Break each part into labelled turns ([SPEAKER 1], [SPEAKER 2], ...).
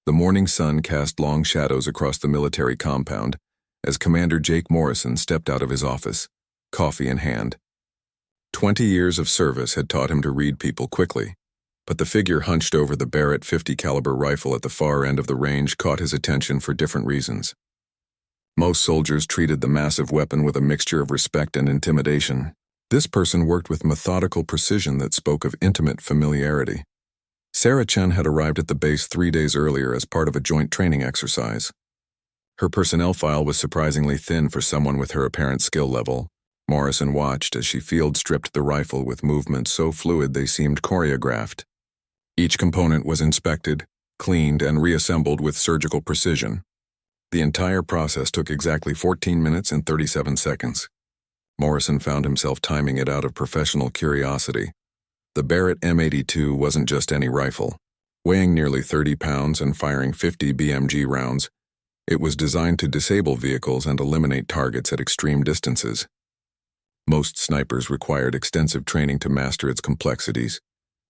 [SPEAKER 1] The morning sun cast long shadows across the military compound as Commander Jake Morrison stepped out of his office, coffee in hand. 20 years of service had taught him to read people quickly, but the figure hunched over the Barrett .50 caliber rifle at the far end of the range caught his attention for different reasons. Most soldiers treated the massive weapon with a mixture of respect and intimidation. This person worked with methodical precision that spoke of intimate familiarity. Sarah Chen had arrived at the base 3 days earlier as part of a joint training exercise. Her personnel file was surprisingly thin for someone with her apparent skill level. Morrison watched as she field-stripped the rifle with movements so fluid they seemed choreographed. Each component was inspected, cleaned, and reassembled with surgical precision. The entire process took exactly 14 minutes and 37 seconds. Morrison found himself timing it out of professional curiosity. The Barrett M82 wasn't just any rifle. Weighing nearly 30 pounds and firing 50 BMG rounds, it was designed to disable vehicles and eliminate targets at extreme distances. Most snipers required extensive training to master its complexities.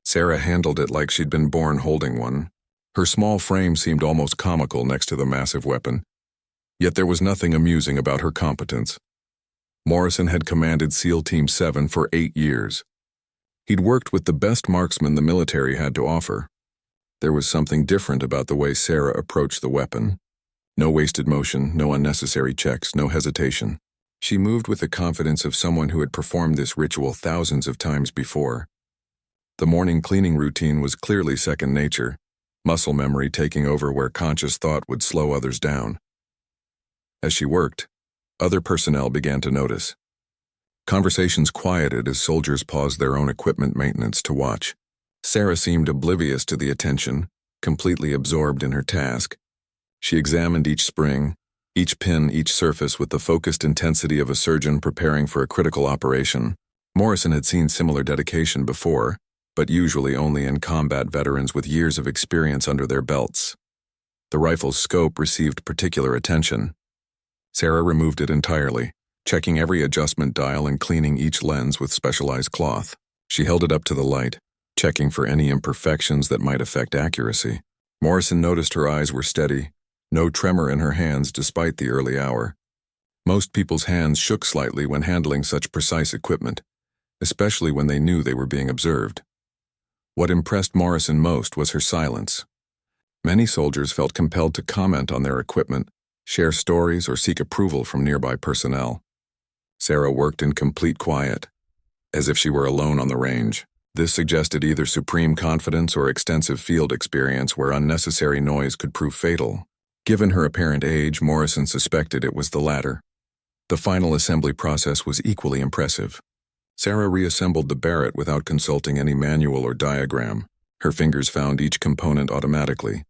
[SPEAKER 1] Sarah handled it like she'd been born holding one. Her small frame seemed almost comical next to the massive weapon. Yet there was nothing amusing about her competence. Morrison had commanded SEAL Team 7 for 8 years. He'd worked with the best marksmen the military had to offer. There was something different about the way Sarah approached the weapon. No wasted motion, no unnecessary checks, no hesitation. She moved with the confidence of someone who had performed this ritual thousands of times before. The morning cleaning routine was clearly second nature, muscle memory taking over where conscious thought would slow others down. As she worked, other personnel began to notice. Conversations quieted as soldiers paused their own equipment maintenance to watch. Sarah seemed oblivious to the attention, completely absorbed in her task. She examined each spring, each pin, each surface with the focused intensity of a surgeon preparing for a critical operation. Morrison had seen similar dedication before, but usually only in combat veterans with years of experience under their belts. The rifle's scope received particular attention. Sarah removed it entirely, checking every adjustment dial and cleaning each lens with specialized cloth. She held it up to the light, checking for any imperfections that might affect accuracy. Morrison noticed her eyes were steady, no tremor in her hands despite the early hour. Most people's hands shook slightly when handling such precise equipment, especially when they knew they were being observed. What impressed Morrison most was her silence. Many soldiers felt compelled to comment on their equipment, share stories, or seek approval from nearby personnel. Sarah worked in complete quiet, as if she were alone on the range. This suggested either supreme confidence or extensive field experience where unnecessary noise could prove fatal. Given her apparent age, Morrison suspected it was the latter. The final assembly process was equally impressive. Sarah reassembled the Barrett without consulting any manual or diagram. Her fingers found each component automatically,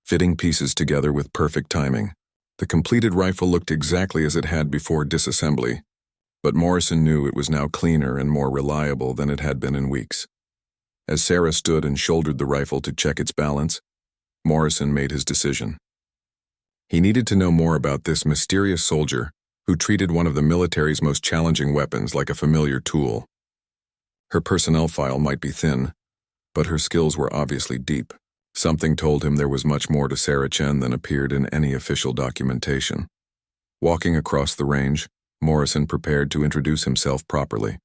[SPEAKER 1] fitting pieces together with perfect timing. The completed rifle looked exactly as it had before disassembly, but Morrison knew it was now cleaner and more reliable than it had been in weeks. As Sarah stood and shouldered the rifle to check its balance, Morrison made his decision. He needed to know more about this mysterious soldier who treated one of the military's most challenging weapons like a familiar tool. Her personnel file might be thin, but her skills were obviously deep. Something told him there was much more to Sarah Chen than appeared in any official documentation. Walking across the range, Morrison prepared to introduce himself properly.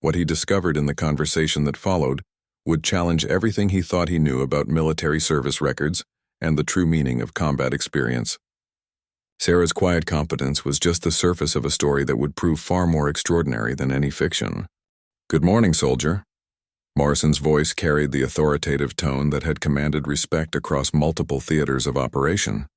[SPEAKER 1] What he discovered in the conversation that followed would challenge everything he thought he knew about military service records and the true meaning of combat experience. Sarah's quiet competence was just the surface of a story that would prove far more extraordinary than any fiction. "Good morning, soldier." Morrison's voice carried the authoritative tone that had commanded respect across multiple theaters of operation.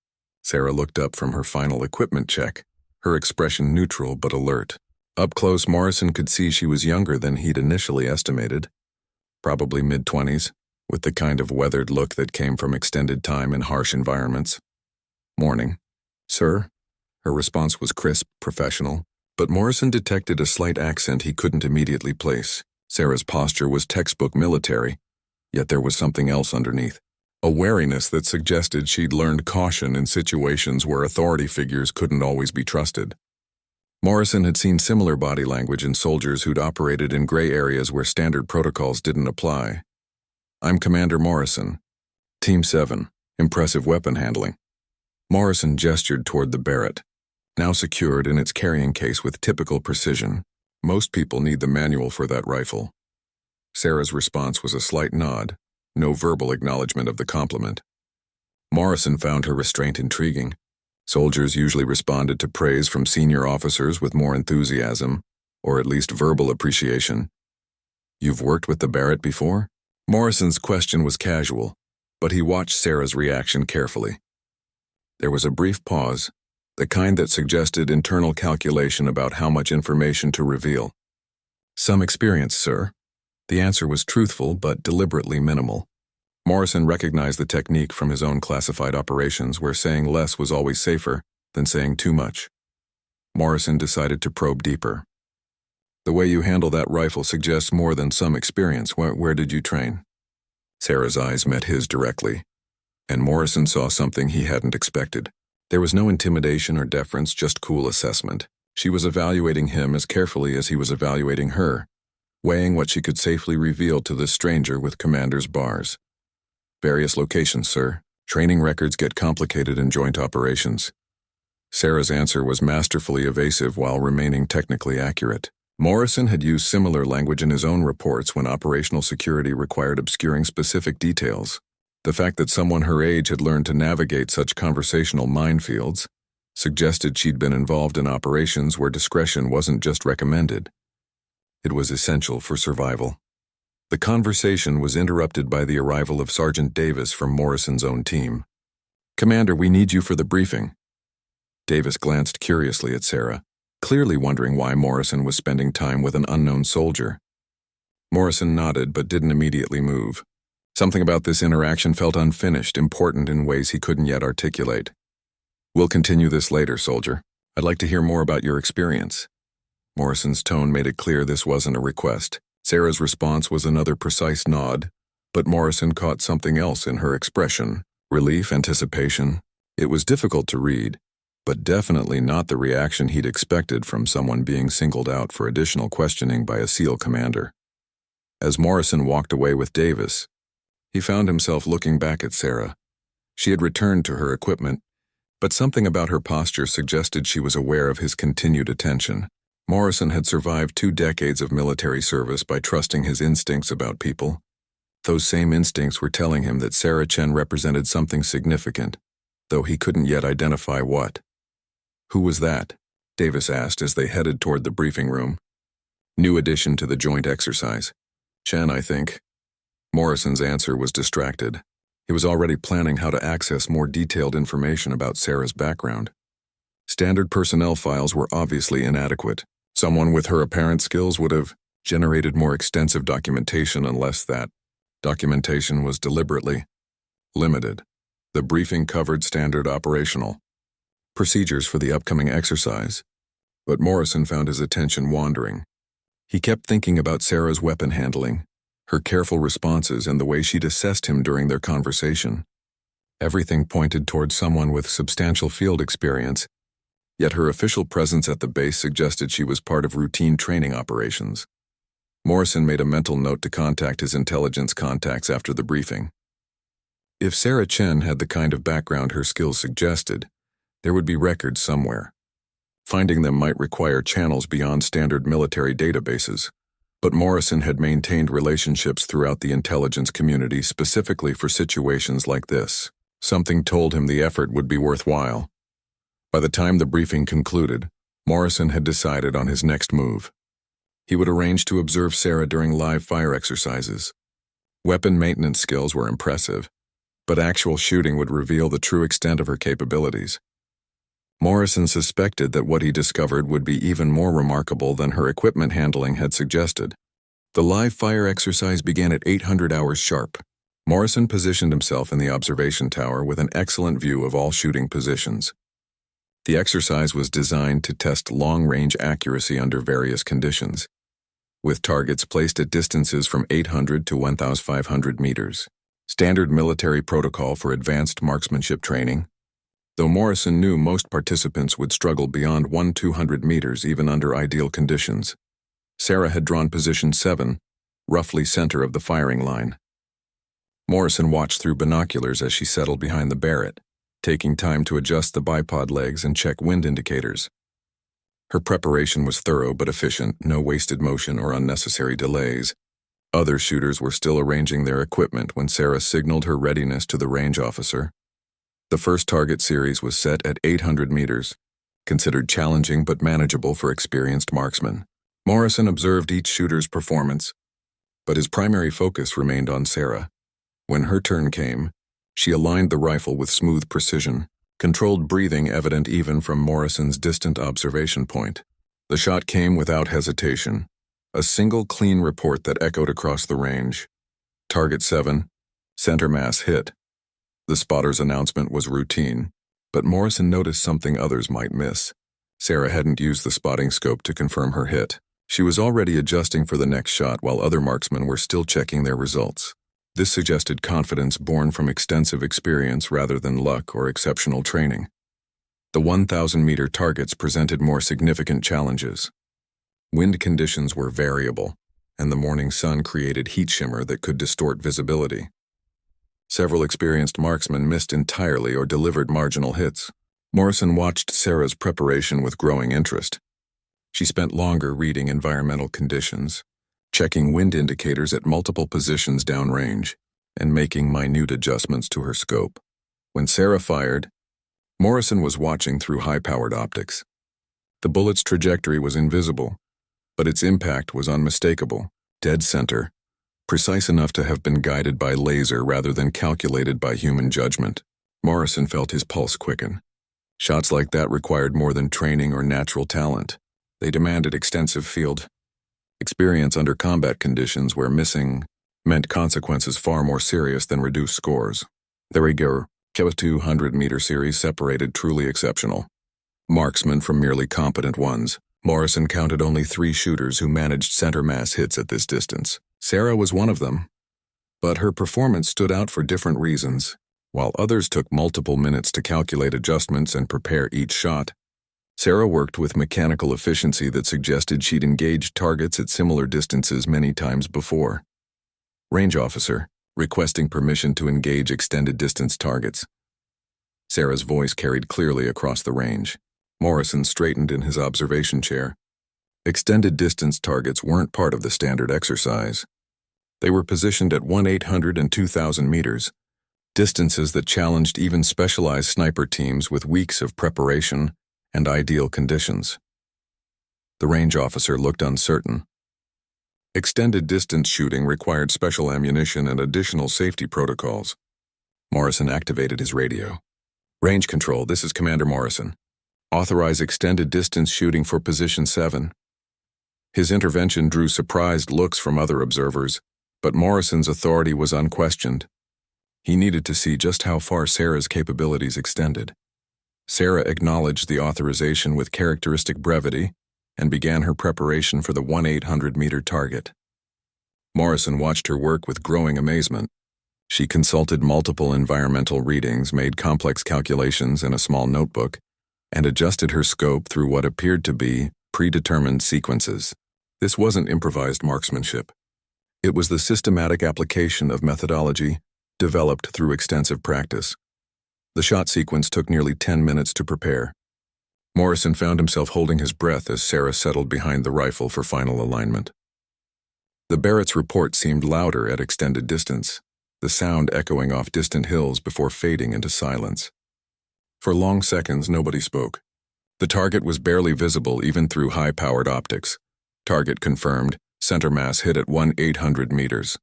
[SPEAKER 1] Sarah looked up from her final equipment check, her expression neutral but alert. Up close, Morrison could see she was younger than he'd initially estimated, probably mid-20s, with the kind of weathered look that came from extended time in harsh environments. "Morning, sir." Her response was crisp, professional, but Morrison detected a slight accent he couldn't immediately place. Sarah's posture was textbook military, yet there was something else underneath. A wariness that suggested she'd learned caution in situations where authority figures couldn't always be trusted. Morrison had seen similar body language in soldiers who'd operated in gray areas where standard protocols didn't apply. "I'm Commander Morrison. Team 7. Impressive weapon handling. Morrison gestured toward the Barrett, now secured in its carrying case with typical precision. Most people need the manual for that rifle. Sarah's response was a slight nod, no verbal acknowledgement of the compliment. Morrison found her restraint intriguing. Soldiers usually responded to praise from senior officers with more enthusiasm, or at least verbal appreciation. "You've worked with the Barrett before?" Morrison's question was casual, but he watched Sarah's reaction carefully. There was a brief pause, the kind that suggested internal calculation about how much information to reveal. "Some experience, sir." The answer was truthful but deliberately minimal. Morrison recognized the technique from his own classified operations where saying less was always safer than saying too much. Morrison decided to probe deeper. "The way you handle that rifle suggests more than some experience. Where did you train?" Sarah's eyes met his directly, and Morrison saw something he hadn't expected. There was no intimidation or deference, just cool assessment. She was evaluating him as carefully as he was evaluating her, weighing what she could safely reveal to this stranger with commander's bars. "Various locations, sir. Training records get complicated in joint operations." Sarah's answer was masterfully evasive while remaining technically accurate. Morrison had used similar language in his own reports when operational security required obscuring specific details. The fact that someone her age had learned to navigate such conversational minefields suggested she'd been involved in operations where discretion wasn't just recommended. It was essential for survival. The conversation was interrupted by the arrival of Sergeant Davis from Morrison's own team. "Commander, we need you for the briefing." Davis glanced curiously at Sarah, clearly wondering why Morrison was spending time with an unknown soldier. Morrison nodded but didn't immediately move. Something about this interaction felt unfinished, important in ways he couldn't yet articulate. "We'll continue this later, soldier. I'd like to hear more about your experience." Morrison's tone made it clear this wasn't a request. Sarah's response was another precise nod, but Morrison caught something else in her expression: relief, anticipation. It was difficult to read, but definitely not the reaction he'd expected from someone being singled out for additional questioning by a SEAL commander. As Morrison walked away with Davis, he found himself looking back at Sarah. She had returned to her equipment, but something about her posture suggested she was aware of his continued attention. Morrison had survived 2 decades of military service by trusting his instincts about people. Those same instincts were telling him that Sarah Chen represented something significant, though he couldn't yet identify what. "Who was that?" Davis asked as they headed toward the briefing room. "New addition to the joint exercise. Chen, I think." Morrison's answer was distracted. He was already planning how to access more detailed information about Sarah's background. Standard personnel files were obviously inadequate. Someone with her apparent skills would have generated more extensive documentation unless that documentation was deliberately limited. The briefing covered standard operational procedures for the upcoming exercise, but Morrison found his attention wandering. He kept thinking about Sarah's weapon handling, her careful responses, and the way she'd assessed him during their conversation. Everything pointed towards someone with substantial field experience, yet her official presence at the base suggested she was part of routine training operations. Morrison made a mental note to contact his intelligence contacts after the briefing. If Sarah Chen had the kind of background her skills suggested, there would be records somewhere. Finding them might require channels beyond standard military databases, but Morrison had maintained relationships throughout the intelligence community specifically for situations like this. Something told him the effort would be worthwhile. By the time the briefing concluded, Morrison had decided on his next move. He would arrange to observe Sarah during live fire exercises. Weapon maintenance skills were impressive, but actual shooting would reveal the true extent of her capabilities. Morrison suspected that what he discovered would be even more remarkable than her equipment handling had suggested. The live fire exercise began at 800 hours sharp. Morrison positioned himself in the observation tower with an excellent view of all shooting positions. The exercise was designed to test long-range accuracy under various conditions, with targets placed at distances from 800 to 1,500 meters. Standard military protocol for advanced marksmanship training, though Morrison knew most participants would struggle beyond 1,200 meters even under ideal conditions. Sarah had drawn position 7, roughly center of the firing line. Morrison watched through binoculars as she settled behind the Barrett, taking time to adjust the bipod legs and check wind indicators. Her preparation was thorough but efficient, no wasted motion or unnecessary delays. Other shooters were still arranging their equipment when Sarah signaled her readiness to the range officer. The first target series was set at 800 meters, considered challenging but manageable for experienced marksmen. Morrison observed each shooter's performance, but his primary focus remained on Sarah. When her turn came, she aligned the rifle with smooth precision, controlled breathing evident even from Morrison's distant observation point. The shot came without hesitation, a single clean report that echoed across the range. Target 7, center mass hit. The spotter's announcement was routine, but Morrison noticed something others might miss. Sarah hadn't used the spotting scope to confirm her hit. She was already adjusting for the next shot while other marksmen were still checking their results. This suggested confidence born from extensive experience rather than luck or exceptional training. The 1,000-meter targets presented more significant challenges. Wind conditions were variable, and the morning sun created heat shimmer that could distort visibility. Several experienced marksmen missed entirely or delivered marginal hits. Morrison watched Sarah's preparation with growing interest. She spent longer reading environmental conditions, checking wind indicators at multiple positions downrange, and making minute adjustments to her scope. When Sarah fired, Morrison was watching through high-powered optics. The bullet's trajectory was invisible, but its impact was unmistakable, dead center, precise enough to have been guided by laser rather than calculated by human judgment. Morrison felt his pulse quicken. Shots like that required more than training or natural talent. They demanded extensive field experience under combat conditions where missing meant consequences far more serious than reduced scores. The Rigueur 200-meter series separated truly exceptional marksmen from merely competent ones. Morrison counted only 3 shooters who managed center mass hits at this distance. Sarah was one of them, but her performance stood out for different reasons. While others took multiple minutes to calculate adjustments and prepare each shot, Sarah worked with mechanical efficiency that suggested she'd engaged targets at similar distances many times before. Range officer, requesting permission to engage extended distance targets. Sarah's voice carried clearly across the range. Morrison straightened in his observation chair. Extended distance targets weren't part of the standard exercise. They were positioned at 1,800 and 2,000 meters, distances that challenged even specialized sniper teams with weeks of preparation and ideal conditions. The range officer looked uncertain. Extended distance shooting required special ammunition and additional safety protocols. Morrison activated his radio. Range control, this is Commander Morrison. Authorize extended distance shooting for position 7. His intervention drew surprised looks from other observers, but Morrison's authority was unquestioned. He needed to see just how far Sarah's capabilities extended. Sarah acknowledged the authorization with characteristic brevity and began her preparation for the 1,800-meter target. Morrison watched her work with growing amazement. She consulted multiple environmental readings, made complex calculations in a small notebook, and adjusted her scope through what appeared to be predetermined sequences. This wasn't improvised marksmanship. It was the systematic application of methodology developed through extensive practice. The shot sequence took nearly 10 minutes to prepare. Morrison found himself holding his breath as Sarah settled behind the rifle for final alignment. The Barrett's report seemed louder at extended distance, the sound echoing off distant hills before fading into silence. For long seconds, nobody spoke. The target was barely visible even through high-powered optics. Target confirmed, center mass hit at 1,800 meters.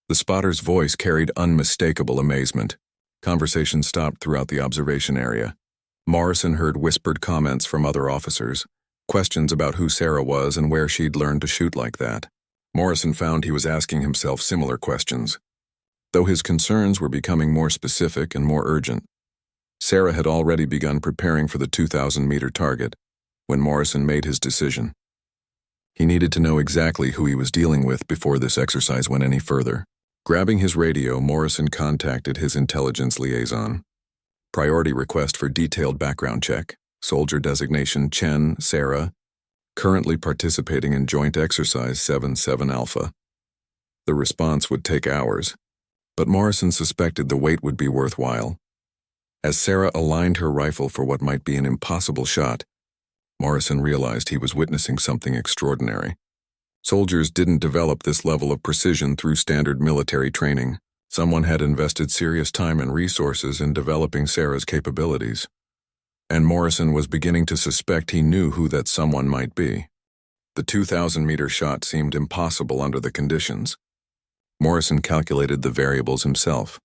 [SPEAKER 1] The spotter's voice carried unmistakable amazement. Conversation stopped throughout the observation area. Morrison heard whispered comments from other officers, questions about who Sarah was and where she'd learned to shoot like that. Morrison found he was asking himself similar questions, though his concerns were becoming more specific and more urgent. Sarah had already begun preparing for the 2,000-meter target when Morrison made his decision. He needed to know exactly who he was dealing with before this exercise went any further. Grabbing his radio, Morrison contacted his intelligence liaison. Priority request for detailed background check. Soldier designation Chen, Sarah, currently participating in Joint Exercise 7-7 Alpha. The response would take hours, but Morrison suspected the wait would be worthwhile. As Sarah aligned her rifle for what might be an impossible shot, Morrison realized he was witnessing something extraordinary. Soldiers didn't develop this level of precision through standard military training. Someone had invested serious time and resources in developing Sarah's capabilities, and Morrison was beginning to suspect he knew who that someone might be. The 2,000-meter shot seemed impossible under the conditions. Morrison calculated the variables himself: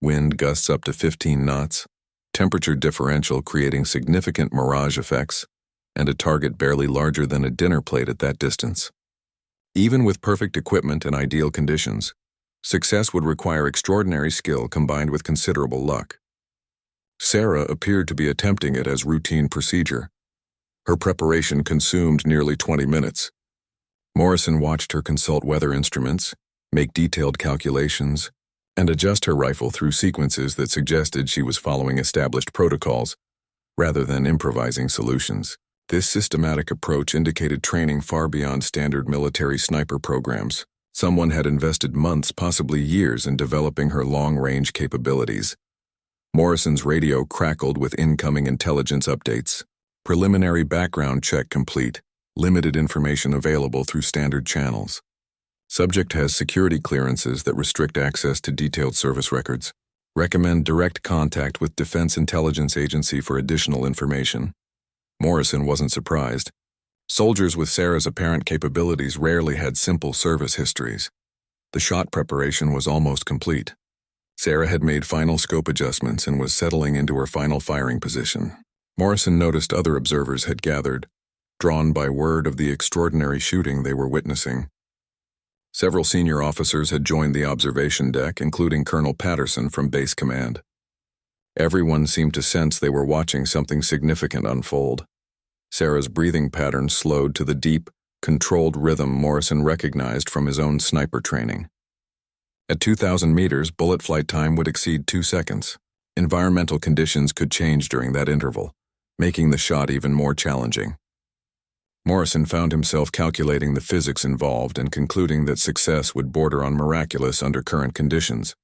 [SPEAKER 1] wind gusts up to 15 knots, temperature differential creating significant mirage effects, and a target barely larger than a dinner plate at that distance. Even with perfect equipment and ideal conditions, success would require extraordinary skill combined with considerable luck. Sarah appeared to be attempting it as routine procedure. Her preparation consumed nearly 20 minutes. Morrison watched her consult weather instruments, make detailed calculations, and adjust her rifle through sequences that suggested she was following established protocols rather than improvising solutions. This systematic approach indicated training far beyond standard military sniper programs. Someone had invested months, possibly years, in developing her long-range capabilities. Morrison's radio crackled with incoming intelligence updates. Preliminary background check complete. Limited information available through standard channels. Subject has security clearances that restrict access to detailed service records. Recommend direct contact with Defense Intelligence Agency for additional information. Morrison wasn't surprised. Soldiers with Sarah's apparent capabilities rarely had simple service histories. The shot preparation was almost complete. Sarah had made final scope adjustments and was settling into her final firing position. Morrison noticed other observers had gathered, drawn by word of the extraordinary shooting they were witnessing. Several senior officers had joined the observation deck, including Colonel Patterson from Base Command. Everyone seemed to sense they were watching something significant unfold. Sarah's breathing pattern slowed to the deep, controlled rhythm Morrison recognized from his own sniper training. At 2,000 meters, bullet flight time would exceed 2 seconds. Environmental conditions could change during that interval, making the shot even more challenging. Morrison found himself calculating the physics involved and concluding that success would border on miraculous under current conditions.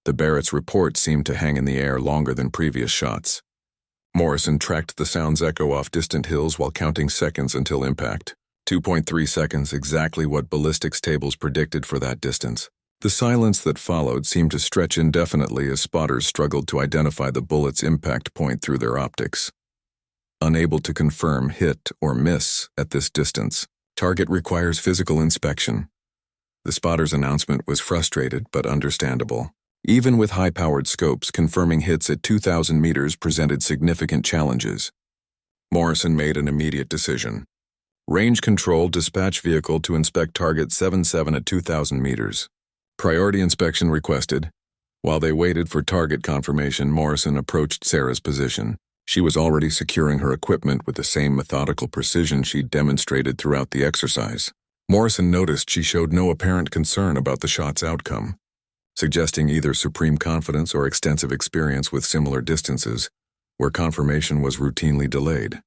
[SPEAKER 1] The Barrett's report seemed to hang in the air longer than previous shots. Morrison tracked the sound's echo off distant hills while counting seconds until impact. 2.3 seconds, exactly what ballistics tables predicted for that distance. The silence that followed seemed to stretch indefinitely as spotters struggled to identify the bullet's impact point through their optics. Unable to confirm hit or miss at this distance, target requires physical inspection. The spotter's announcement was frustrated but understandable. Even with high-powered scopes, confirming hits at 2,000 meters presented significant challenges. Morrison made an immediate decision. Range control dispatch vehicle to inspect target 7-7 at 2,000 meters. Priority inspection requested. While they waited for target confirmation, Morrison approached Sarah's position. She was already securing her equipment with the same methodical precision she'd demonstrated throughout the exercise. Morrison noticed she showed no apparent concern about the shot's outcome, suggesting either supreme confidence or extensive experience with similar distances, where confirmation was routinely delayed.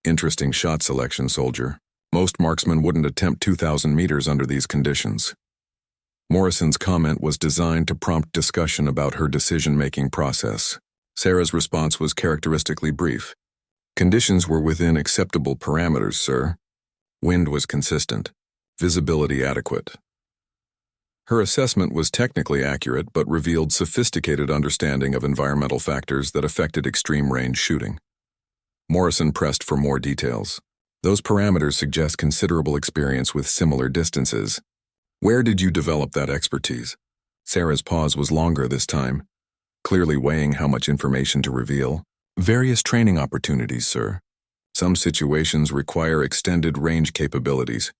[SPEAKER 1] Interesting shot selection, soldier. Most marksmen wouldn't attempt 2,000 meters under these conditions. Morrison's comment was designed to prompt discussion about her decision-making process. Sarah's response was characteristically brief. Conditions were within acceptable parameters, sir. Wind was consistent. Visibility adequate. Her assessment was technically accurate but revealed sophisticated understanding of environmental factors that affected extreme-range shooting. Morrison pressed for more details. Those parameters suggest considerable experience with similar distances. Where did you develop that expertise? Sarah's pause was longer this time, clearly weighing how much information to reveal. Various training opportunities, sir. Some situations require extended range capabilities.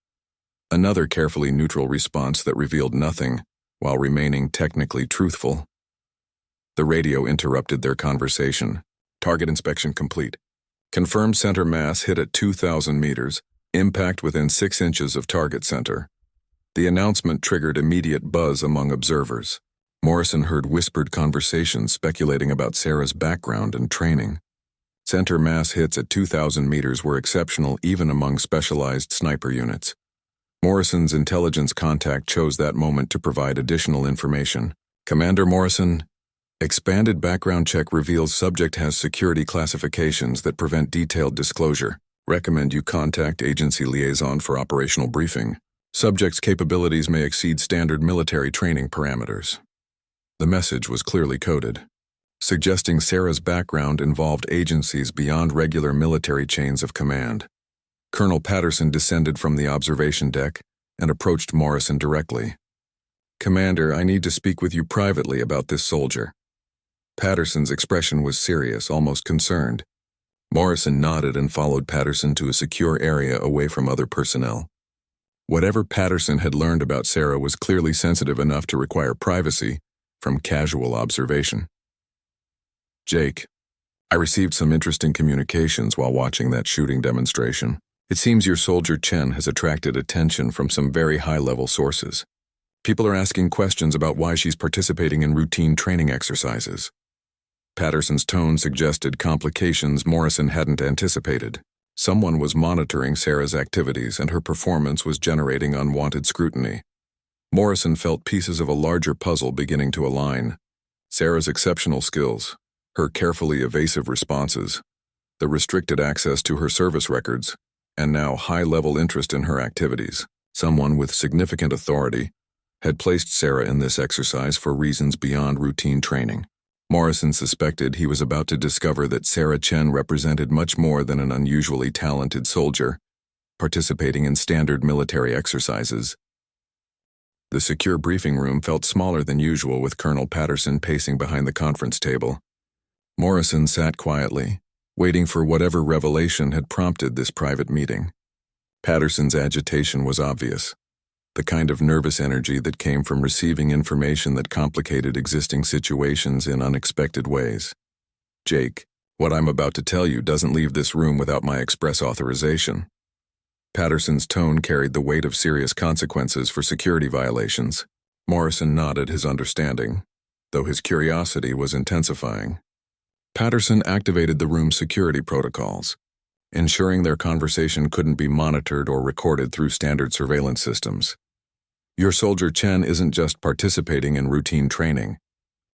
[SPEAKER 1] Another carefully neutral response that revealed nothing while remaining technically truthful. The radio interrupted their conversation. Target inspection complete. Confirmed center mass hit at 2,000 meters, impact within 6 inches of target center. The announcement triggered immediate buzz among observers. Morrison heard whispered conversations speculating about Sarah's background and training. Center mass hits at 2,000 meters were exceptional even among specialized sniper units. Morrison's intelligence contact chose that moment to provide additional information. Commander Morrison, expanded background check reveals subject has security classifications that prevent detailed disclosure. Recommend you contact agency liaison for operational briefing. Subject's capabilities may exceed standard military training parameters. The message was clearly coded, suggesting Sarah's background involved agencies beyond regular military chains of command. Colonel Patterson descended from the observation deck and approached Morrison directly. "Commander, I need to speak with you privately about this soldier." Patterson's expression was serious, almost concerned. Morrison nodded and followed Patterson to a secure area away from other personnel. Whatever Patterson had learned about Sarah was clearly sensitive enough to require privacy from casual observation. "Jake, I received some interesting communications while watching that shooting demonstration. It seems your soldier Chen has attracted attention from some very high-level sources. People are asking questions about why she's participating in routine training exercises." Patterson's tone suggested complications Morrison hadn't anticipated. Someone was monitoring Sarah's activities and her performance was generating unwanted scrutiny. Morrison felt pieces of a larger puzzle beginning to align. Sarah's exceptional skills, her carefully evasive responses, the restricted access to her service records, and now high-level interest in her activities. Someone with significant authority had placed Sarah in this exercise for reasons beyond routine training. Morrison suspected he was about to discover that Sarah Chen represented much more than an unusually talented soldier, participating in standard military exercises. The secure briefing room felt smaller than usual with Colonel Patterson pacing behind the conference table. Morrison sat quietly, waiting for whatever revelation had prompted this private meeting. Patterson's agitation was obvious, the kind of nervous energy that came from receiving information that complicated existing situations in unexpected ways. "Jake, what I'm about to tell you doesn't leave this room without my express authorization." Patterson's tone carried the weight of serious consequences for security violations. Morrison nodded his understanding, though his curiosity was intensifying. Patterson activated the room's security protocols, ensuring their conversation couldn't be monitored or recorded through standard surveillance systems. "Your soldier Chen isn't just participating in routine training.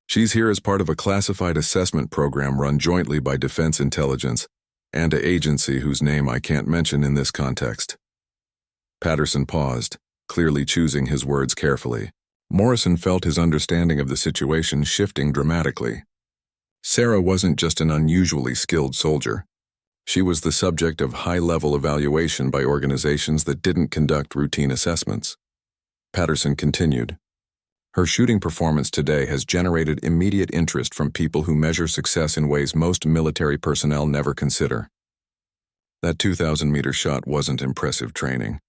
[SPEAKER 1] She's here as part of a classified assessment program run jointly by Defense Intelligence and an agency whose name I can't mention in this context." Patterson paused, clearly choosing his words carefully. Morrison felt his understanding of the situation shifting dramatically. Sarah wasn't just an unusually skilled soldier. She was the subject of high-level evaluation by organizations that didn't conduct routine assessments. Patterson continued, "Her shooting performance today has generated immediate interest from people who measure success in ways most military personnel never consider." That 2,000-meter shot wasn't impressive training.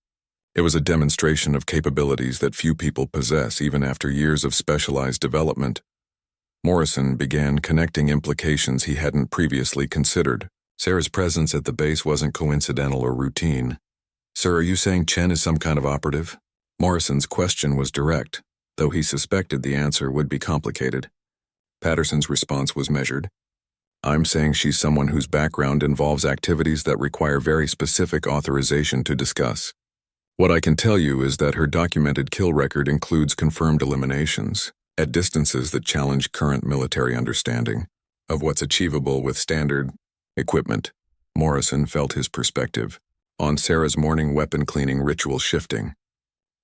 [SPEAKER 1] It was a demonstration of capabilities that few people possess even after years of specialized development. Morrison began connecting implications he hadn't previously considered. Sarah's presence at the base wasn't coincidental or routine. "Sir, are you saying Chen is some kind of operative?" Morrison's question was direct, though he suspected the answer would be complicated. Patterson's response was measured. "I'm saying she's someone whose background involves activities that require very specific authorization to discuss. What I can tell you is that her documented kill record includes confirmed eliminations, at distances that challenge current military understanding of what's achievable with standard equipment." Morrison felt his perspective on Sarah's morning weapon cleaning ritual shifting.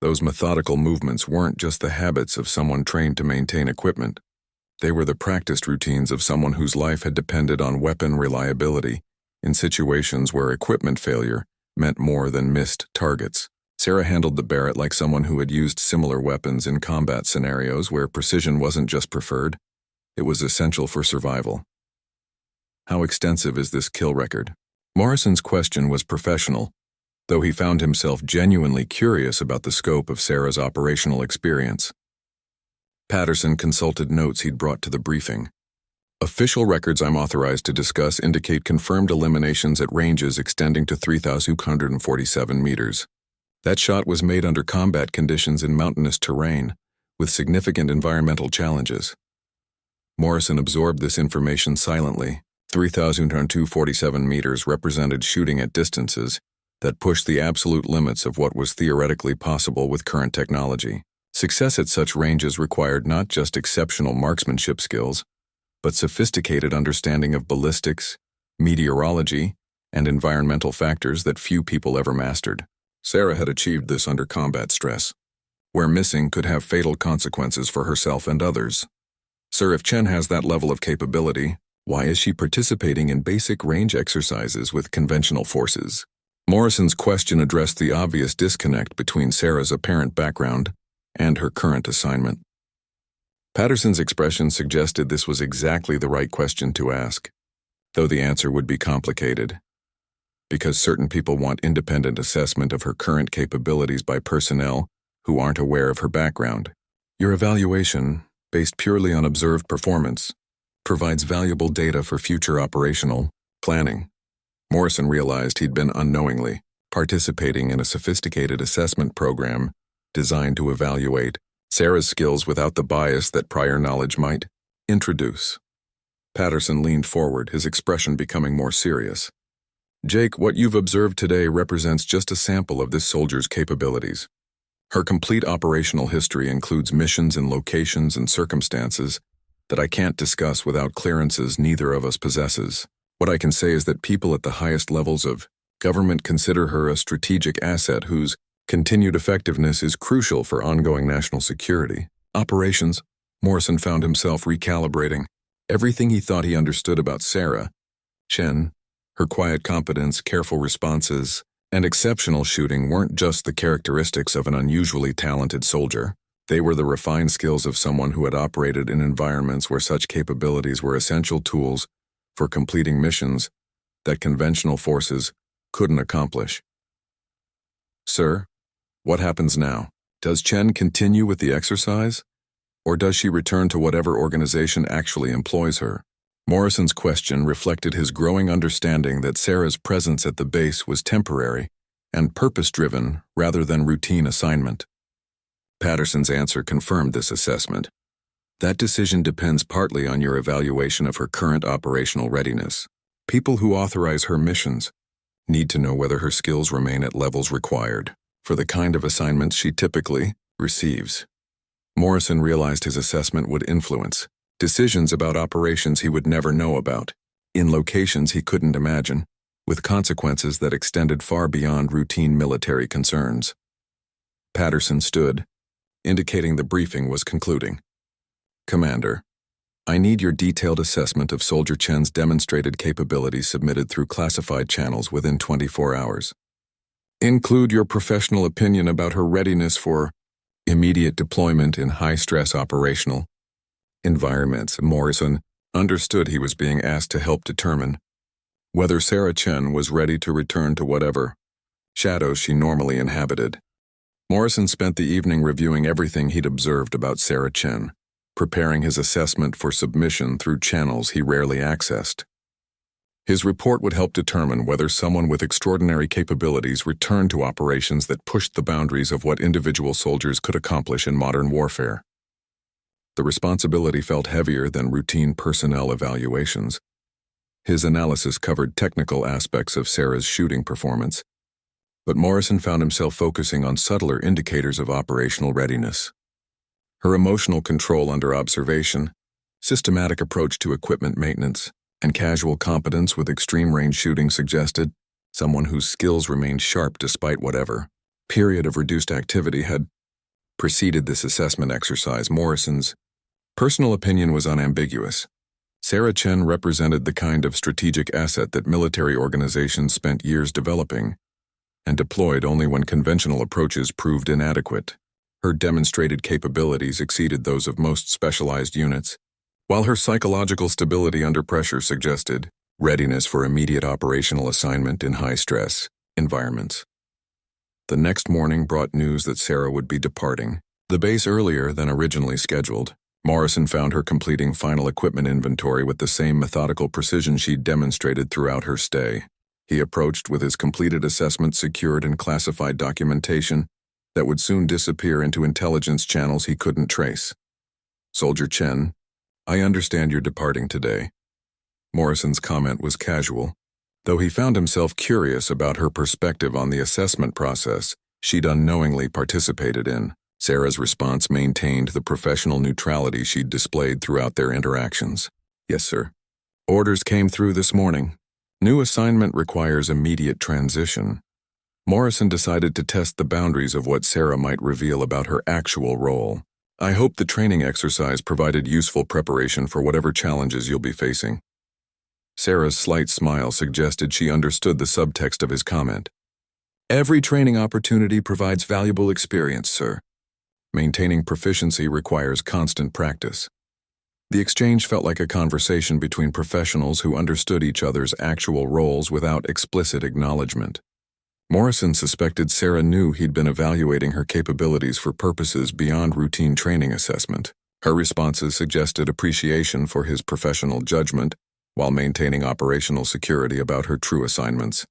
[SPEAKER 1] Those methodical movements weren't just the habits of someone trained to maintain equipment. They were the practiced routines of someone whose life had depended on weapon reliability in situations where equipment failure meant more than missed targets. Sarah handled the Barrett like someone who had used similar weapons in combat scenarios where precision wasn't just preferred, it was essential for survival. "How extensive is this kill record?" Morrison's question was professional, though he found himself genuinely curious about the scope of Sarah's operational experience. Patterson consulted notes he'd brought to the briefing. "Official records I'm authorized to discuss indicate confirmed eliminations at ranges extending to 3,247 meters. That shot was made under combat conditions in mountainous terrain, with significant environmental challenges." Morrison absorbed this information silently. 3,247 meters represented shooting at distances that pushed the absolute limits of what was theoretically possible with current technology. Success at such ranges required not just exceptional marksmanship skills, but sophisticated understanding of ballistics, meteorology, and environmental factors that few people ever mastered. Sarah had achieved this under combat stress, where missing could have fatal consequences for herself and others. Sir, if Chen has that level of capability, why is she participating in basic range exercises with conventional forces? Morrison's question addressed the obvious disconnect between Sarah's apparent background and her current assignment. Patterson's expression suggested this was exactly the right question to ask, though the answer would be complicated, because certain people want independent assessment of her current capabilities by personnel who aren't aware of her background. Your evaluation, based purely on observed performance, provides valuable data for future operational planning. Morrison realized he'd been unknowingly participating in a sophisticated assessment program designed to evaluate Sarah's skills without the bias that prior knowledge might introduce. Patterson leaned forward, his expression becoming more serious. Jake, what you've observed today represents just a sample of this soldier's capabilities. Her complete operational history includes missions in locations and circumstances that I can't discuss without clearances neither of us possesses. What I can say is that people at the highest levels of government consider her a strategic asset whose continued effectiveness is crucial for ongoing national security. Operations. Morrison found himself recalibrating everything he thought he understood about Sarah Chen. Her quiet competence, careful responses, and exceptional shooting weren't just the characteristics of an unusually talented soldier. They were the refined skills of someone who had operated in environments where such capabilities were essential tools for completing missions that conventional forces couldn't accomplish. Sir, what happens now? Does Chen continue with the exercise, or does she return to whatever organization actually employs her? Morrison's question reflected his growing understanding that Sarah's presence at the base was temporary and purpose-driven rather than routine assignment. Patterson's answer confirmed this assessment. That decision depends partly on your evaluation of her current operational readiness. People who authorize her missions need to know whether her skills remain at levels required for the kind of assignments she typically receives. Morrison realized his assessment would influence decisions about operations he would never know about, in locations he couldn't imagine, with consequences that extended far beyond routine military concerns. Patterson stood, indicating the briefing was concluding. Commander, I need your detailed assessment of Soldier Chen's demonstrated capabilities submitted through classified channels within 24 hours. Include your professional opinion about her readiness for immediate deployment in high-stress operational environments. Morrison understood he was being asked to help determine whether Sarah Chen was ready to return to whatever shadows she normally inhabited. Morrison spent the evening reviewing everything he'd observed about Sarah Chen, preparing his assessment for submission through channels he rarely accessed. His report would help determine whether someone with extraordinary capabilities returned to operations that pushed the boundaries of what individual soldiers could accomplish in modern warfare. The responsibility felt heavier than routine personnel evaluations. His analysis covered technical aspects of Sarah's shooting performance, but Morrison found himself focusing on subtler indicators of operational readiness. Her emotional control under observation, systematic approach to equipment maintenance, and casual competence with extreme range shooting suggested someone whose skills remained sharp despite whatever period of reduced activity had preceded this assessment exercise. Morrison's personal opinion was unambiguous. Sarah Chen represented the kind of strategic asset that military organizations spent years developing and deployed only when conventional approaches proved inadequate. Her demonstrated capabilities exceeded those of most specialized units, while her psychological stability under pressure suggested readiness for immediate operational assignment in high-stress environments. The next morning brought news that Sarah would be departing the base earlier than originally scheduled. Morrison found her completing final equipment inventory with the same methodical precision she'd demonstrated throughout her stay. He approached with his completed assessment secured in classified documentation that would soon disappear into intelligence channels he couldn't trace. Soldier Chen, I understand you're departing today. Morrison's comment was casual, though he found himself curious about her perspective on the assessment process she'd unknowingly participated in. Sarah's response maintained the professional neutrality she'd displayed throughout their interactions. Yes, sir. Orders came through this morning. New assignment requires immediate transition. Morrison decided to test the boundaries of what Sarah might reveal about her actual role. I hope the training exercise provided useful preparation for whatever challenges you'll be facing. Sarah's slight smile suggested she understood the subtext of his comment. Every training opportunity provides valuable experience, sir. Maintaining proficiency requires constant practice. The exchange felt like a conversation between professionals who understood each other's actual roles without explicit acknowledgement. Morrison suspected Sarah knew he'd been evaluating her capabilities for purposes beyond routine training assessment. Her responses suggested appreciation for his professional judgment while maintaining operational security about her true assignments.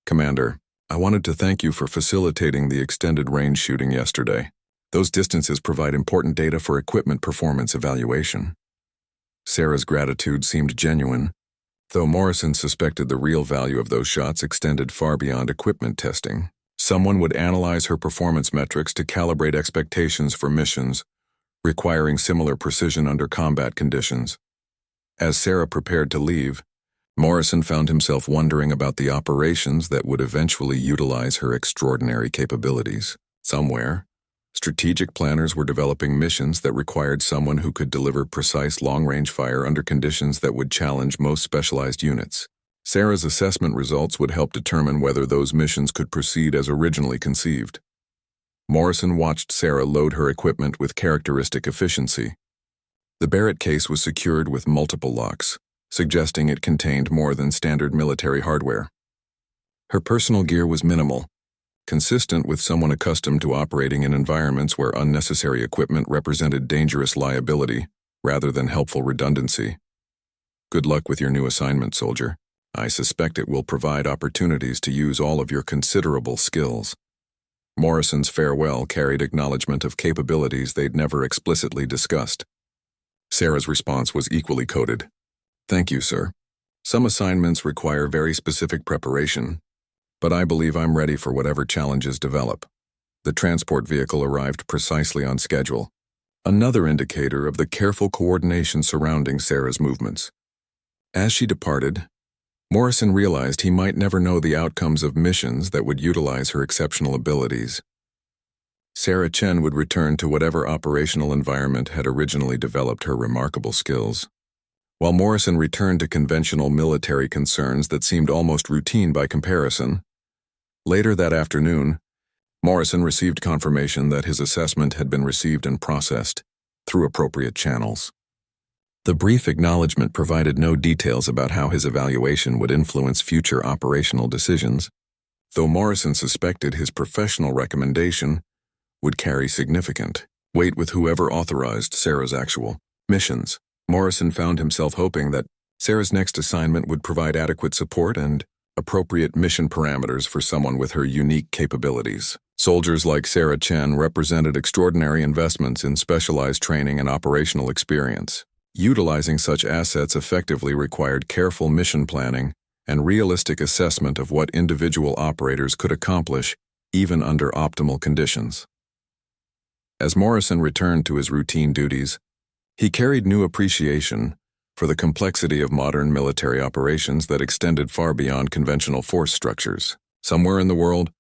[SPEAKER 1] Commander, I wanted to thank you for facilitating the extended range shooting yesterday. Those distances provide important data for equipment performance evaluation. Sarah's gratitude seemed genuine, though Morrison suspected the real value of those shots extended far beyond equipment testing. Someone would analyze her performance metrics to calibrate expectations for missions, requiring similar precision under combat conditions. As Sarah prepared to leave, Morrison found himself wondering about the operations that would eventually utilize her extraordinary capabilities. Somewhere, strategic planners were developing missions that required someone who could deliver precise long-range fire under conditions that would challenge most specialized units. Sarah's assessment results would help determine whether those missions could proceed as originally conceived. Morrison watched Sarah load her equipment with characteristic efficiency. The Barrett case was secured with multiple locks, suggesting it contained more than standard military hardware. Her personal gear was minimal, consistent with someone accustomed to operating in environments where unnecessary equipment represented dangerous liability rather than helpful redundancy. Good luck with your new assignment, soldier. I suspect it will provide opportunities to use all of your considerable skills. Morrison's farewell carried acknowledgement of capabilities they'd never explicitly discussed. Sarah's response was equally coded. Thank you, sir. Some assignments require very specific preparation, but I believe I'm ready for whatever challenges develop. The transport vehicle arrived precisely on schedule, another indicator of the careful coordination surrounding Sarah's movements. As she departed, Morrison realized he might never know the outcomes of missions that would utilize her exceptional abilities. Sarah Chen would return to whatever operational environment had originally developed her remarkable skills, while Morrison returned to conventional military concerns that seemed almost routine by comparison. Later that afternoon, Morrison received confirmation that his assessment had been received and processed through appropriate channels. The brief acknowledgement provided no details about how his evaluation would influence future operational decisions, though Morrison suspected his professional recommendation would carry significant weight with whoever authorized Sarah's actual missions. Morrison found himself hoping that Sarah's next assignment would provide adequate support and appropriate mission parameters for someone with her unique capabilities. Soldiers like Sarah Chen represented extraordinary investments in specialized training and operational experience. Utilizing such assets effectively required careful mission planning and realistic assessment of what individual operators could accomplish even under optimal conditions. As Morrison returned to his routine duties, he carried new appreciation for the complexity of modern military operations that extended far beyond conventional force structures. Somewhere in the world,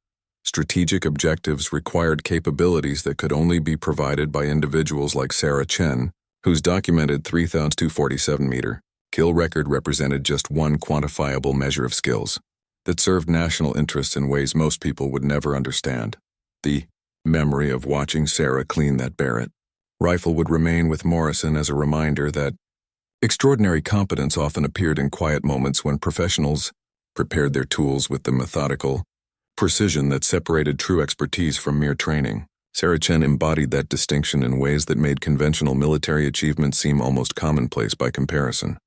[SPEAKER 1] strategic objectives required capabilities that could only be provided by individuals like Sarah Chen, whose documented 3,247-meter kill record represented just one quantifiable measure of skills that served national interests in ways most people would never understand. The memory of watching Sarah clean that Barrett rifle would remain with Morrison as a reminder that extraordinary competence often appeared in quiet moments when professionals prepared their tools with the methodical precision that separated true expertise from mere training. Sarah Chen embodied that distinction in ways that made conventional military achievements seem almost commonplace by comparison.